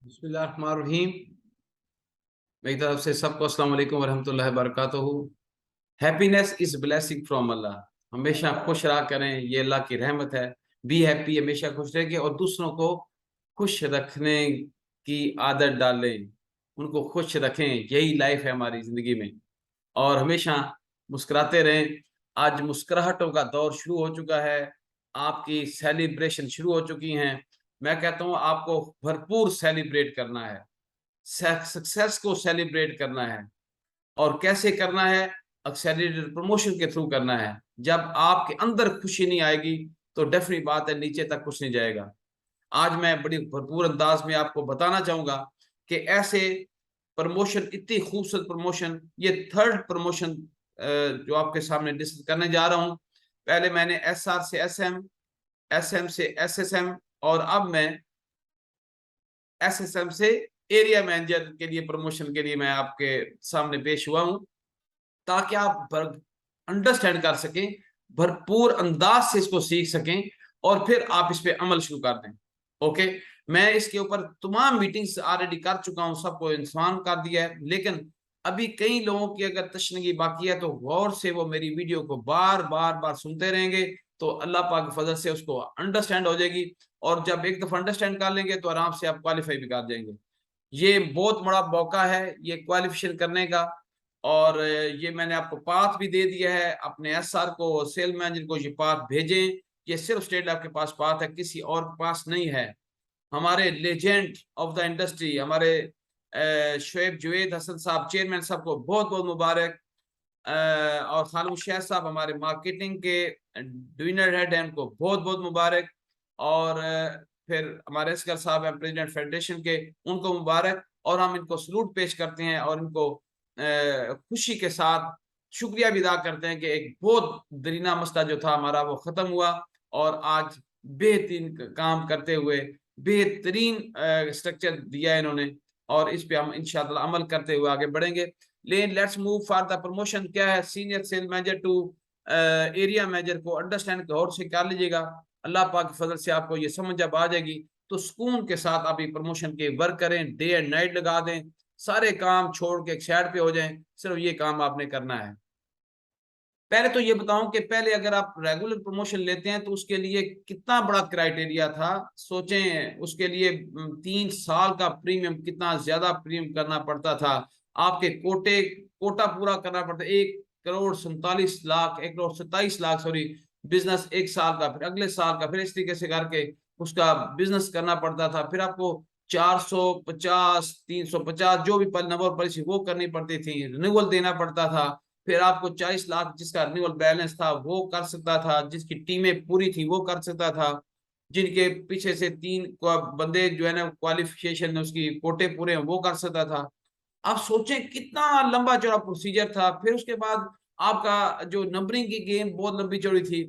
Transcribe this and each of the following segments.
बिस्मिल्लाहिर्रहमानिर्रहीम। मेरी तरफ से सबको अस्सलाम वालेकुम वरहमतुल्लाहि वबरकातुहू। हैप्पीनेस इज ब्लेसिंग फ्रॉम अल्लाह। हमेशा खुश रहा करें, ये अल्लाह की रहमत है। बी हैप्पी, हमेशा खुश रहेंगे और दूसरों को खुश रखने की आदत डालें, उनको खुश रखें। यही लाइफ है हमारी जिंदगी में। और हमेशा मुस्कुराते रहें। आज मुस्कुराहटों का दौर शुरू हो चुका है। आपकी सेलिब्रेशन शुरू हो चुकी हैं। मैं कहता हूँ आपको भरपूर सेलिब्रेट करना है। सक्सेस को सेलिब्रेट करना है। और कैसे करना है? एक्सेलरेटेड प्रमोशन के थ्रू करना है। जब आपके अंदर खुशी नहीं आएगी तो डेफिनेट बात है नीचे तक कुछ नहीं जाएगा। आज मैं बड़ी भरपूर अंदाज में आपको बताना चाहूंगा कि ऐसे प्रमोशन, इतनी खूबसूरत प्रमोशन, ये थर्ड प्रमोशन जो आपके सामने डिस्कस करने जा रहा हूं। पहले मैंने एसआर से एसएम, एसएम से एसएसएम, और अब मैं एसएसएम से एरिया मैनेजर के लिए प्रमोशन के लिए मैं आपके सामने पेश हुआ हूं, ताकि आप अंडरस्टैंड कर सकें, भरपूर अंदाज से इसको सीख सकें और फिर आप इस पे अमल शुरू कर दें। ओके। मैं इसके ऊपर तमाम मीटिंग्स ऑलरेडी कर चुका हूं, सबको इंसान कर दिया है, लेकिन अभी कई लोगों की अगर तशनगी बाकी है तो गौर से वो मेरी वीडियो को बार बार बार सुनते रहेंगे, तो अल्लाह पाक की फजल से उसको अंडरस्टैंड हो जाएगी। और जब एक दफा अंडरस्टैंड कर लेंगे तो आराम से आप क्वालिफाई भी कर जाएंगे। ये बहुत बड़ा मौका है ये क्वालिफिकेशन करने का। और ये मैंने आपको पाथ भी दे दिया है। अपने एसआर को, सेल मैनेजर को ये पाथ भेजें। ये सिर्फ स्टेट लैब के पास पाथ है, किसी और के पास नहीं है। हमारे लेजेंड ऑफ द इंडस्ट्री, हमारे शुएब जुवेद हसन साहब, चेयरमैन साहब को बहुत बहुत मुबारक। और खालिद शेख साहब हमारे मार्केटिंग के डिवीजनल हेड हैं, उनको बहुत बहुत मुबारक। और फिर हमारे असगर साहब हैं प्रेसिडेंट फेडरेशन के, उनको मुबारक। और हम इनको सलूट पेश करते हैं और इनको खुशी के साथ शुक्रिया भी अदा करते हैं कि एक बहुत दरीना मसला जो था हमारा वो ख़त्म हुआ। और आज बेहतरीन काम करते हुए बेहतरीन स्ट्रक्चर दिया है इन्होंने, और इस पे हम इंशाल्लाह अमल करते हुए आगे बढ़ेंगे। लेकिन let's move for the promotion. क्या है? Senior sale manager to area manager को अंडरस्टैंड गौर से कर लीजिएगा। अल्लाह पाक की फजल से आपको ये समझ जब आ जाएगी तो सुकून के साथ आप ये प्रमोशन के वर्क करें, डे एंड नाइट लगा दें, सारे काम छोड़ के एक साइड पे हो जाएं, सिर्फ ये काम आपने करना है। पहले तो ये बताऊं कि पहले अगर आप रेगुलर प्रमोशन लेते हैं तो उसके लिए कितना बड़ा क्राइटेरिया था। सोचें, उसके लिए 3 साल का प्रीमियम, कितना ज्यादा प्रीमियम करना पड़ता था। आपके कोटा पूरा करना पड़ता, 1 करोड़ 47 लाख, 1 करोड़ 27 लाख, सॉरी, बिजनेस एक साल का, फिर अगले साल का, फिर इस तरीके से करके उसका बिजनेस करना पड़ता था। फिर आपको 450 350 जो भी नंबर पॉलिसी वो करनी पड़ती थी, रिन्यूअल देना पड़ता था। फिर आपको 40 लाख जिसका रिन्यूअल बैलेंस था वो कर सकता था, जिसकी टीमें पूरी थी वो कर सकता था, जिनके पीछे से 3 बंदे जो है ना क्वालिफिकेशन उसकी कोटे पूरे हैं वो कर सकता था। आप सोचें कितना लंबा चौड़ा प्रोसीजर था। फिर उसके बाद आपका जो नंबरिंग की गेम बहुत लंबी चौड़ी थी।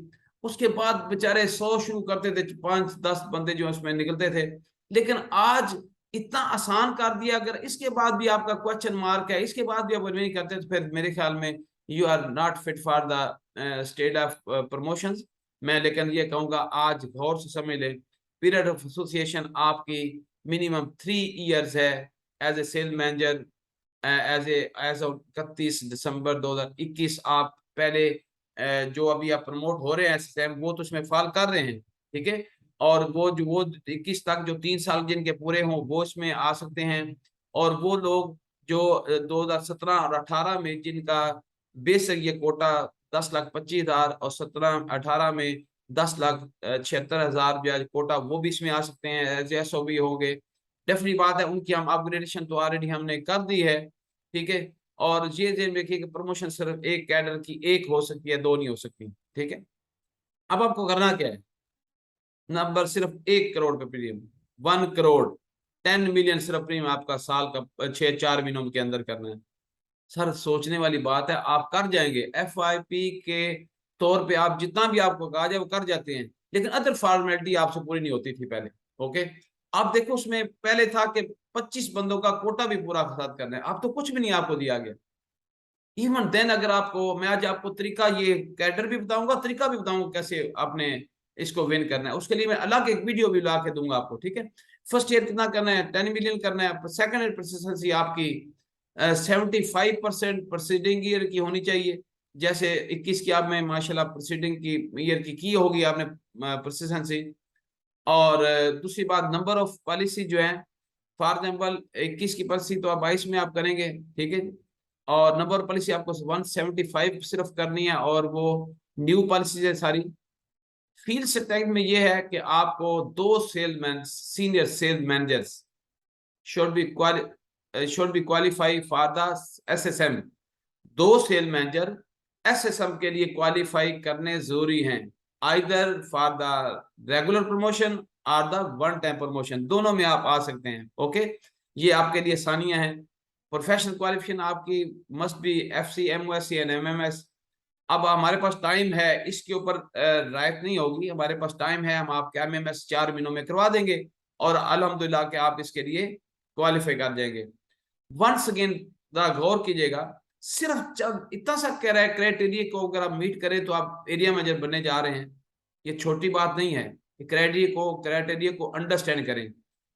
उसके बाद बेचारे 100 शुरू करते थे, 5-10 बंदे जो उसमें निकलते थे। लेकिन आज इतना आसान कर दिया। अगर इसके बाद भी आपका क्वेश्चन मार्क है, इसके बाद भी आप नहीं करते, तो फिर मेरे ख्याल में you are not fit for the state of promotions. मैं लेकिन ये कहूंगा आज गौर से समझ लें, पीरियड ऑफ एसोसिएशन आपकी मिनिमम 3 इयर्स है as a sale manager. As of 31 December 2021 आप पहले जो अभी आप प्रमोट हो रहे हैं एसएसएम, वो तो उसमें फॉल कर रहे हैं, ठीक है। और वो 21 तक जो 3 साल जिनके पूरे हों वो इसमें आ सकते हैं। और वो लोग जो 2017 और 18 में जिनका बेसिक ये कोटा 10,25,000 और 17-18 में 10,76,000 ब्याज कोटा, वो भी इसमें आ सकते हैं, एज एसओबी होंगे। डेफिनेट बात है उनकी हम अपग्रेडेशन तो ऑलरेडी हमने कर दी है, ठीक है। और ये ध्यान रखिए कि प्रमोशन सिर्फ एक कैडर की एक हो सकती है, दो नहीं हो सकती, ठीक है। अब आपको करना क्या है? नंबर सिर्फ 1 करोड़ पे प्रीमियम, 1 करोड़ 10 मिलियन सिर्फ प्रीमियम आपका साल का 4 महीनों के अंदर करना है। सर सोचने वाली बात है, आप कर जाएंगे एफआईपी के तौर पे, आप जितना भी आपको कहा जाए वो कर जाते हैं, लेकिन अदर फॉर्मेलिटी आपसे पूरी नहीं होती थी पहले। ओके। आप देखो उसमें पहले था कि 25 बंदों का कोटा भी पूरा साथ करना है, अब तो कुछ भी नहीं आपको दिया गया। इवन देन अगर आपको मैं आज आपको तरीका, ये कैडर भी बताऊंगा, तरीका भी बताऊंगा कैसे आपने इसको विन करना है। उसके लिए मैं अलग एक वीडियो भी ला के दूंगा आपको, ठीक है। फर्स्ट ईयर कितना करना है, 10 मिलियन करना है। सेकंड ईयर परसिस्टेंसी आपकी 75% प्रोसीडिंग ईयर की होनी चाहिए। जैसे 21 की आप में माशाल्लाह प्रोसीडिंग की ईयर की होगी आपने परसिस्टेंसी। और दूसरी बात, नंबर ऑफ पॉलिसी जो है, फॉर एग्जाम्पल 21 की पॉलिसी तो आप 22 में आप करेंगे, ठीक है। और नंबर ऑफ पॉलिसी आपको 175 सिर्फ करनी है, और वो न्यू पॉलिसी है सारी। फील्ड स्ट्रेटेजी में ये है कि आपको 2 salesman, senior sales managers should be qualify for the SSM. 2 sale manager SSM के लिए क्वालिफाई करने जरूरी हैं, either for the regular promotion और द वन टाइम प्रमोशन, दोनों में आप आ सकते हैं। ओके, ये आपके लिए आसानियां हैं। प्रोफेशनल क्वालिफिकेशन आपकी must be FC, MOSC and MMS. अब हमारे पास टाइम है, इसके ऊपर रायत नहीं होगी, हमारे पास टाइम है, हम आपके एमएमएस 4 महीनों में करवा देंगे और अल्हम्दुलिल्लाह के आप इसके लिए क्वालिफाई कर जाएंगे। वंस अगेन गौर कीजिएगा, सिर्फ जब इतना सा कह रहा है क्राइटेरिया को अगर आप मीट करें तो आप एरिया मैनेजर बनने जा रहे हैं। ये छोटी बात नहीं है। क्राइटेरिया को अंडरस्टैंड करें।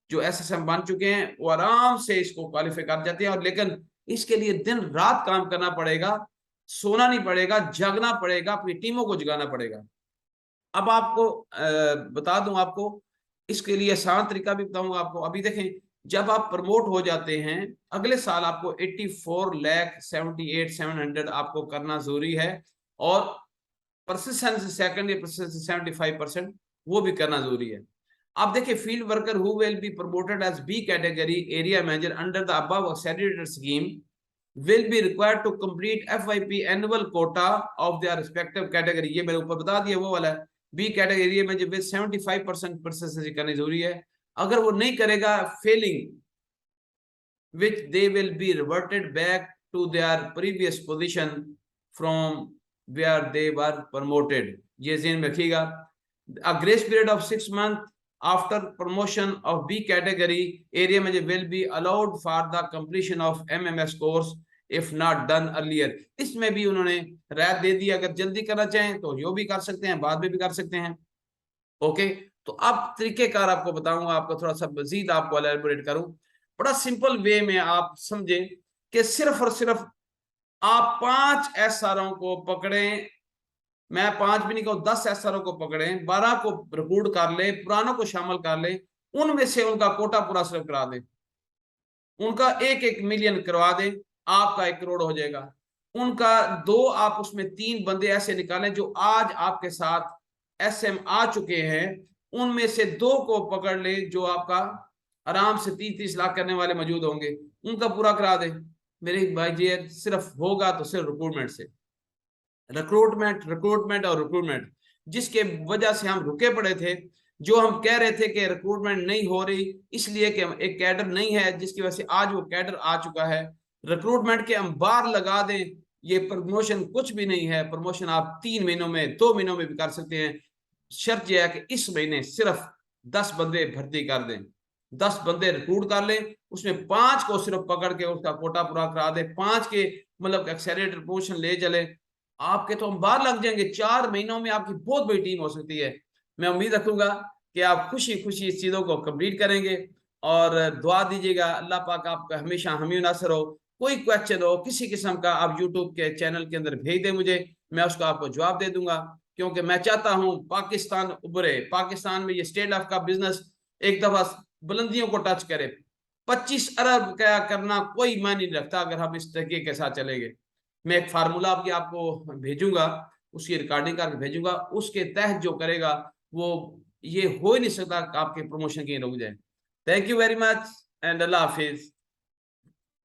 जो एसएसएम बन चुके हैं वो आराम से इसको क्वालिफाई कर जाते हैं, और लेकिन इसके लिए दिन रात काम करना पड़ेगा, सोना नहीं पड़ेगा, जगना पड़ेगा, अपनी टीमों को जगाना पड़ेगा। अब आपको बता दूं, आपको इसके लिए आसान तरीका भी बताऊंगा आपको। अभी देखें, जब आप प्रमोट हो जाते हैं अगले साल आपको 84,78,700 आपको करना जरूरी है, और परसिस्टेंस सेकंड ईयर परसिस्टेंस 75% वो भी करना जरूरी है। आप देखिए, field worker who will be promoted as B category area manager under the above accelerated scheme will be required to complete FYP annual quota of their respective category। ये मैंने ऊपर बता दिया, वो वाला है। बी कैटेगरी में जो 75% परसेंटेज करनी जरूरी है। अगर वो नहीं करेगा, Fehling which they will be reverted back to their previous position from where they were promoted। ये ज़हन में रखिएगा। A grace period of 6 months after promotion of B category area manager will be allowed for the completion of MMS course if not done earlier। इसमें भी उन्होंने रायत दे दी, अगर जल्दी करना चाहें तो यो भी कर सकते हैं, बाद में भी कर सकते हैं। ओके, तो अब तरीकेकार आपको बताऊंगा, आपको थोड़ा सा मजीद आपको एलैबोरेट करूं। बड़ा सिंपल वे में आप समझें कि सिर्फ और सिर्फ आप 5 एसआरओ को पकड़ें। मैं 5 भी नहीं कहूँ, 10 एसआरओ को पकड़ें, 12 को रिक्रूट कर ले, पुरानों को शामिल कर ले, उनमें से उनका कोटा पूरा सिर्फ करा दें, उनका 1-1 मिलियन करवा दें, आपका 1 करोड़ हो जाएगा। उनका 2, आप उसमें 3 बंदे ऐसे निकालें जो आज आपके साथ एसएम आ चुके हैं, उनमें से 2 को पकड़ ले जो आपका आराम से 30-30 लाख करने वाले मौजूद होंगे, उनका पूरा करा दें। मेरे भाई जी, सिर्फ होगा तो सिर्फ रिक्रूटमेंट से, रिक्रूटमेंट और रिक्रूटमेंट, जिसके वजह से हम रुके पड़े थे। जो हम कह रहे थे कि रिक्रूटमेंट नहीं हो रही इसलिए कि एक कैडर नहीं है, जिसकी वजह से आज वो कैडर आ चुका है। रिक्रूटमेंट के अंबार लगा दें, ये प्रमोशन कुछ भी नहीं है। प्रमोशन आप 3 महीनों में, 2 महीनों में भी कर सकते हैं। शर्त यह है कि इस महीने सिर्फ 10 बंदे भर्ती कर दें, 10 बंदे रिक्रूट कर लें, उसमें 5 को सिर्फ पकड़ के उसका कोटा पूरा करा दे, 5 के मतलब एक्सेलरेटेड प्रमोशन ले चले, आपके तो अंबार लग जाएंगे। 4 महीनों में आपकी बहुत बड़ी टीम हो सकती है। मैं उम्मीद रखूंगा कि आप खुशी खुशी इस चीज़ों को कंप्लीट करेंगे, और दुआ दीजिएगा अल्लाह पाक आपका हमेशा हामी नासर हो। कोई क्वेश्चन हो किसी किस्म का, आप यूट्यूब के चैनल के अंदर भेज दें मुझे, मैं उसका आपको जवाब दे दूंगा। क्योंकि मैं चाहता हूं पाकिस्तान उभरे, पाकिस्तान में ये स्टेट ऑफ का बिजनेस एक दफा बुलंदियों को टच करे। 25 अरब का करना कोई मायने नहीं रखता अगर हम इस तरीके के साथ चलेंगे। मैं एक फार्मूला आपको भेजूंगा, उसकी रिकॉर्डिंग करके भेजूंगा, उसके तहत जो करेगा वो, ये हो ही नहीं सकता कि आपके प्रमोशन कहीं रुक जाए। Thank you very much and Allah Hafiz.